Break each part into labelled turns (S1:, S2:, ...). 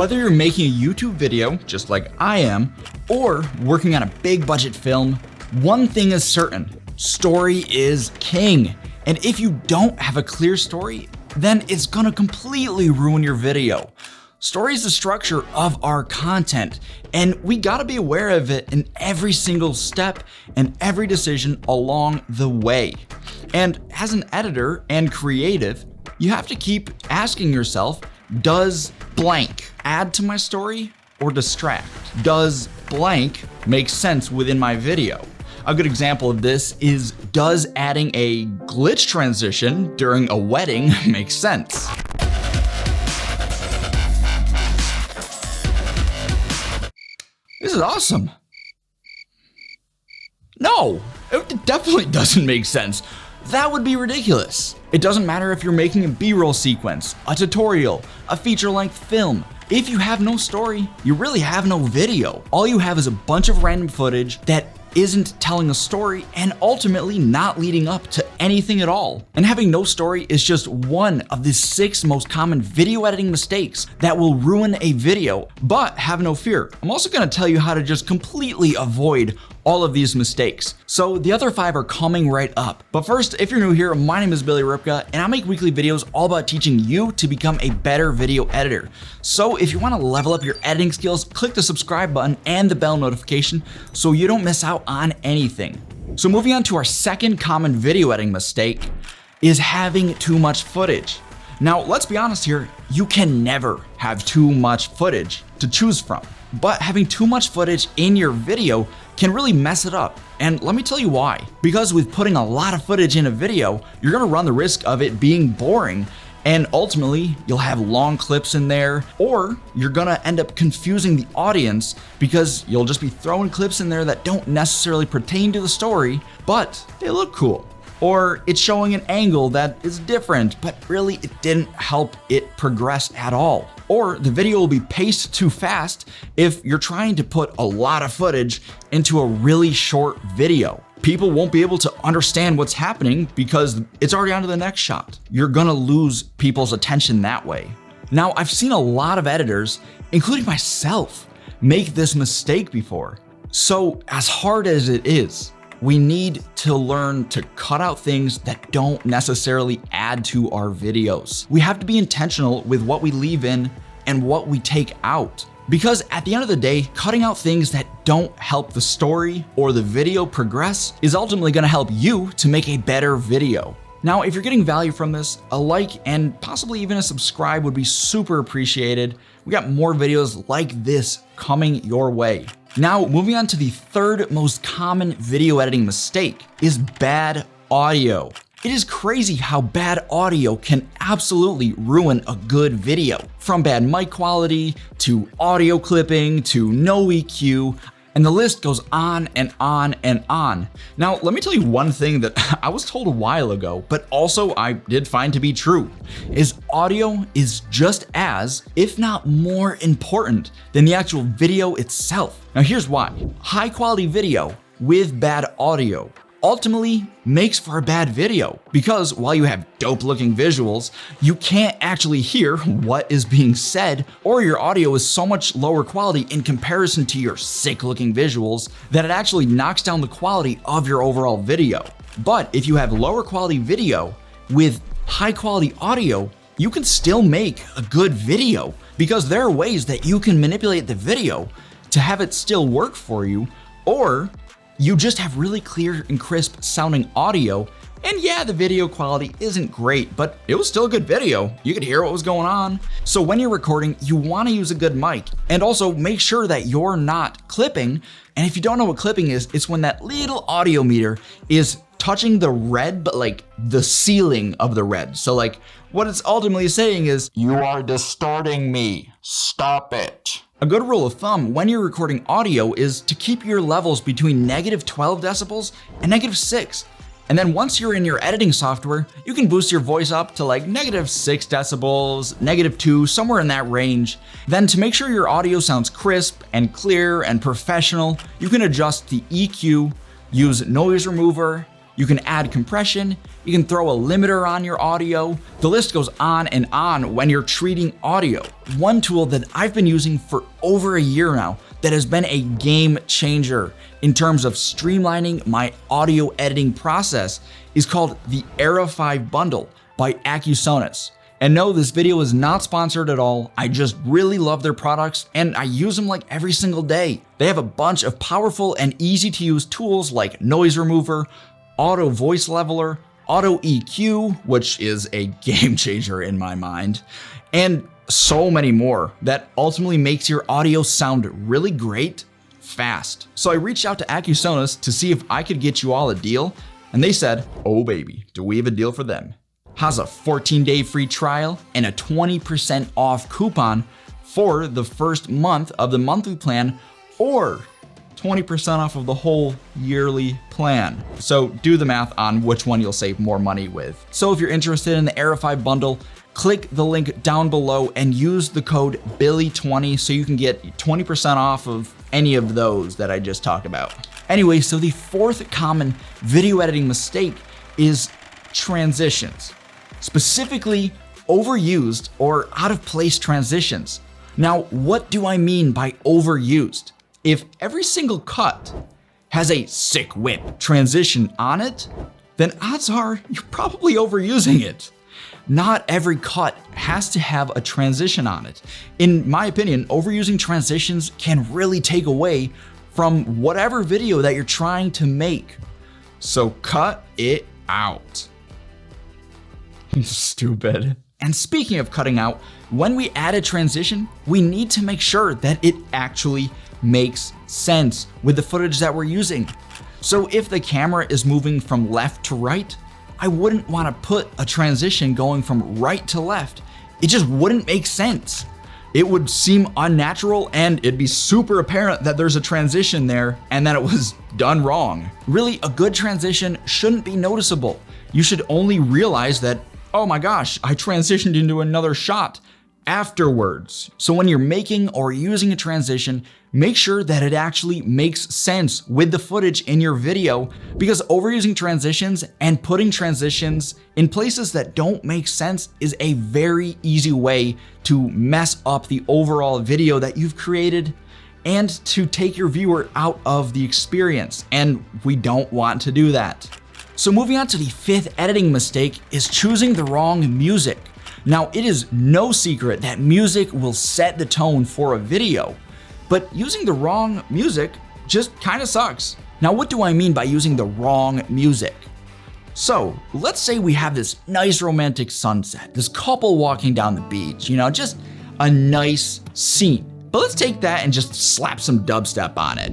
S1: Whether you're making a YouTube video, just like I am, or working on a big budget film, one thing is certain: story is king. And if you don't have a clear story, then it's gonna completely ruin your video. Story is the structure of our content, and we gotta be aware of it in every single step and every decision along the way. And as an editor and creative, you have to keep asking yourself, does blank add to my story or distract? Does blank make sense within my video? A good example of this is, does adding a glitch transition during a wedding make sense? This is awesome. No, it definitely doesn't make sense. That would be ridiculous. It doesn't matter if you're making a B-roll sequence, a tutorial, a feature-length film. If you have no story, you really have no video. All you have is a bunch of random footage that isn't telling a story and ultimately not leading up to anything at all. And having no story is just one of the 6 most common video editing mistakes that will ruin a video. But have no fear, I'm also gonna tell you how to just completely avoid all of these mistakes. So the other 5 are coming right up. But first, if you're new here, my name is Billy Ripka, and I make weekly videos all about teaching you to become a better video editor. So if you wanna level up your editing skills, click the subscribe button and the bell notification so you don't miss out on anything. So moving on to our second common video editing mistake is having too much footage. Now, let's be honest here, you can never have too much footage to choose from. But having too much footage in your video can really mess it up. And let me tell you why. Because with putting a lot of footage in a video, you're gonna run the risk of it being boring, and ultimately you'll have long clips in there, or you're gonna end up confusing the audience because you'll just be throwing clips in there that don't necessarily pertain to the story, but they look cool. Or it's showing an angle that is different, but really it didn't help it progress at all. Or the video will be paced too fast if you're trying to put a lot of footage into a really short video. People won't be able to understand what's happening because it's already on to the next shot. You're gonna lose people's attention that way. Now, I've seen a lot of editors, including myself, make this mistake before. So as hard as it is, we need to learn to cut out things that don't necessarily add to our videos. We have to be intentional with what we leave in and what we take out. Because at the end of the day, cutting out things that don't help the story or the video progress is ultimately gonna help you to make a better video. Now, if you're getting value from this, a like and possibly even a subscribe would be super appreciated. We got more videos like this coming your way. Now, moving on to the third most common video editing mistake is bad audio. It is crazy how bad audio can absolutely ruin a good video. From bad mic quality, to audio clipping, to no EQ, and the list goes on and on and on. Now, let me tell you one thing that I was told a while ago, but also I did find to be true, is audio is just as, if not more important than the actual video itself. Now here's why. High quality video with bad audio ultimately makes for a bad video, because while you have dope looking visuals, you can't actually hear what is being said, or your audio is so much lower quality in comparison to your sick looking visuals that it actually knocks down the quality of your overall video. But if you have lower quality video with high quality audio, you can still make a good video, because there are ways that you can manipulate the video to have it still work for you, or you just have really clear and crisp sounding audio, and yeah, the video quality isn't great, but it was still a good video. You could hear what was going on. So when you're recording, you want to use a good mic, and also make sure that you're not clipping. And if you don't know what clipping is, it's when that little audio meter is touching the red, but like the ceiling of the red. So like what it's ultimately saying is, you are distorting me, stop it. A good rule of thumb when you're recording audio is to keep your levels between -12 decibels and -6. And then once you're in your editing software, you can boost your voice up to like -6 decibels, -2, somewhere in that range. Then to make sure your audio sounds crisp and clear and professional, you can adjust the EQ, use noise remover, You can add compression, you can throw a limiter on your audio. The list goes on and on when you're treating audio. One tool that I've been using for over a year now that has been a game changer in terms of streamlining my audio editing process is called the Era 5 Bundle by Acusonus. And no, this video is not sponsored at all. I just really love their products and I use them like every single day. They have a bunch of powerful and easy to use tools like noise remover, auto voice leveler, auto EQ, which is a game changer in my mind, and so many more that ultimately makes your audio sound really great fast. So I reached out to Acusonus to see if I could get you all a deal, and they said, oh baby, do we have a deal for them? Has a 14-day free trial and a 20% off coupon for the first month of the monthly plan, or 20% off of the whole yearly plan. So do the math on which one you'll save more money with. So if you're interested in the Era 5 bundle, click the link down below and use the code Billy20 so you can get 20% off of any of those that I just talked about. Anyway, so the fourth common video editing mistake is transitions, specifically overused or out of place transitions. Now, what do I mean by overused? If every single cut has a sick whip transition on it, then odds are you're probably overusing it. Not every cut has to have a transition on it. In my opinion, overusing transitions can really take away from whatever video that you're trying to make. So cut it out. Stupid. And speaking of cutting out, when we add a transition, we need to make sure that it actually makes sense with the footage that we're using. So if the camera is moving from left to right, I wouldn't want to put a transition going from right to left. It just wouldn't make sense. It would seem unnatural and it'd be super apparent that there's a transition there and that it was done wrong. Really, a good transition shouldn't be noticeable. You should only realize that, oh my gosh, I transitioned into another shot afterwards. So when you're making or using a transition, make sure that it actually makes sense with the footage in your video, because overusing transitions and putting transitions in places that don't make sense is a very easy way to mess up the overall video that you've created and to take your viewer out of the experience. And we don't want to do that. So moving on to the fifth editing mistake is choosing the wrong music. Now, it is no secret that music will set the tone for a video, but using the wrong music just kind of sucks. Now, what do I mean by using the wrong music? So let's say we have this nice romantic sunset, this couple walking down the beach, just a nice scene. But let's take that and just slap some dubstep on it.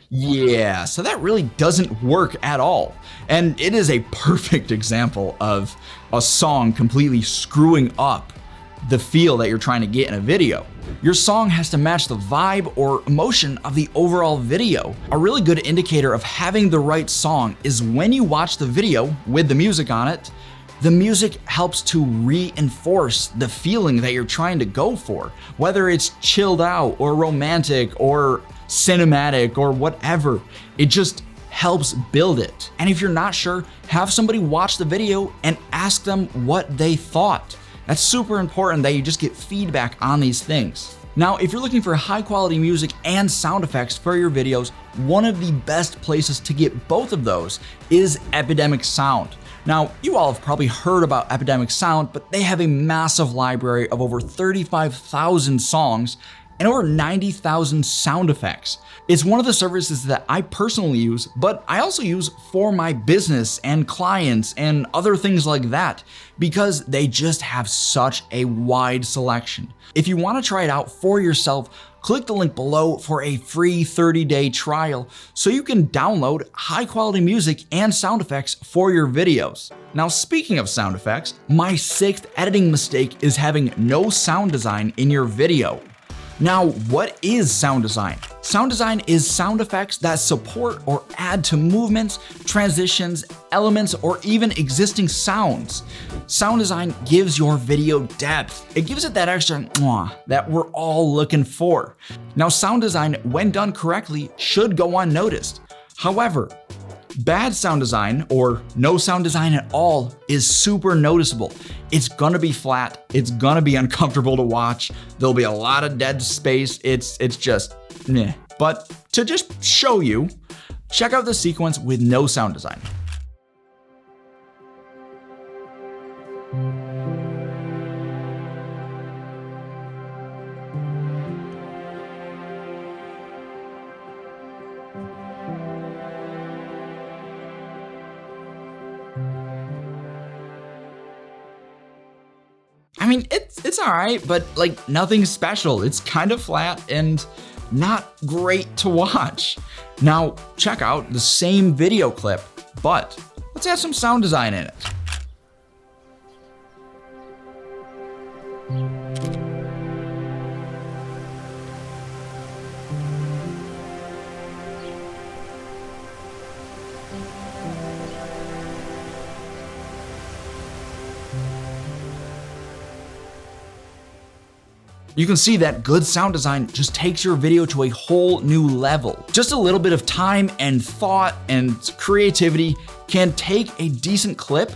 S1: Yeah, so that really doesn't work at all. And it is a perfect example of a song completely screwing up the feel that you're trying to get in a video. Your song has to match the vibe or emotion of the overall video. A really good indicator of having the right song is when you watch the video with the music on it, the music helps to reinforce the feeling that you're trying to go for, whether it's chilled out or romantic or cinematic or whatever. It just helps build it. And if you're not sure, have somebody watch the video and ask them what they thought. That's super important that you just get feedback on these things. Now, if you're looking for high quality music and sound effects for your videos, one of the best places to get both of those is Epidemic Sound. Now, you all have probably heard about Epidemic Sound, but they have a massive library of over 35,000 songs and over 90,000 sound effects. It's one of the services that I personally use, but I also use for my business and clients and other things like that, because they just have such a wide selection. If you want to try it out for yourself, click the link below for a free 30-day trial so you can download high quality music and sound effects for your videos. Now, speaking of sound effects, my sixth editing mistake is having no sound design in your video. Now, what is sound design? Sound design is sound effects that support or add to movements, transitions, elements, or even existing sounds. Sound design gives your video depth. It gives it that extra mwah that we're all looking for. Now, sound design, when done correctly, should go unnoticed. However, bad sound design or no sound design at all is super noticeable. It's gonna be flat, it's gonna be uncomfortable to watch, there'll be a lot of dead space, it's just meh. But to just show you, check out the sequence with no sound design. I mean, it's all right, but like nothing special. It's kind of flat and not great to watch. Now, check out the same video clip, but let's add some sound design in it. You can see that good sound design just takes your video to a whole new level. Just a little bit of time and thought and creativity can take a decent clip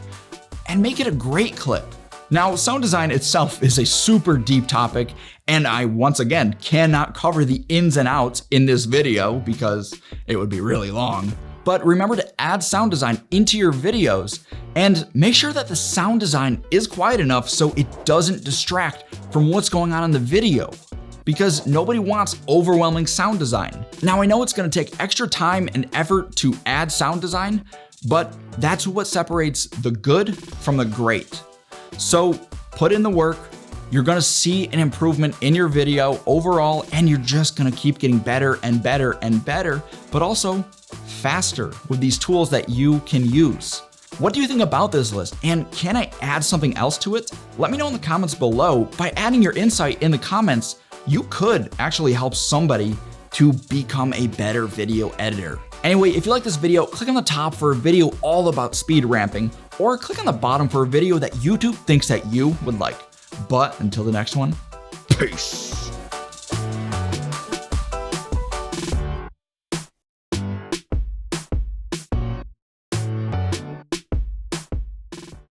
S1: and make it a great clip. Now, sound design itself is a super deep topic, and I once again cannot cover the ins and outs in this video because it would be really long. But remember to add sound design into your videos and make sure that the sound design is quiet enough so it doesn't distract from what's going on in the video, because nobody wants overwhelming sound design. Now, I know it's gonna take extra time and effort to add sound design, but that's what separates the good from the great. So put in the work, you're gonna see an improvement in your video overall, and you're just gonna keep getting better and better and better, but also faster with these tools that you can use. What do you think about this list? And can I add something else to it? Let me know in the comments below. By adding your insight in the comments, you could actually help somebody to become a better video editor. Anyway, if you like this video, click on the top for a video all about speed ramping, or click on the bottom for a video that YouTube thinks that you would like. But until the next one, peace.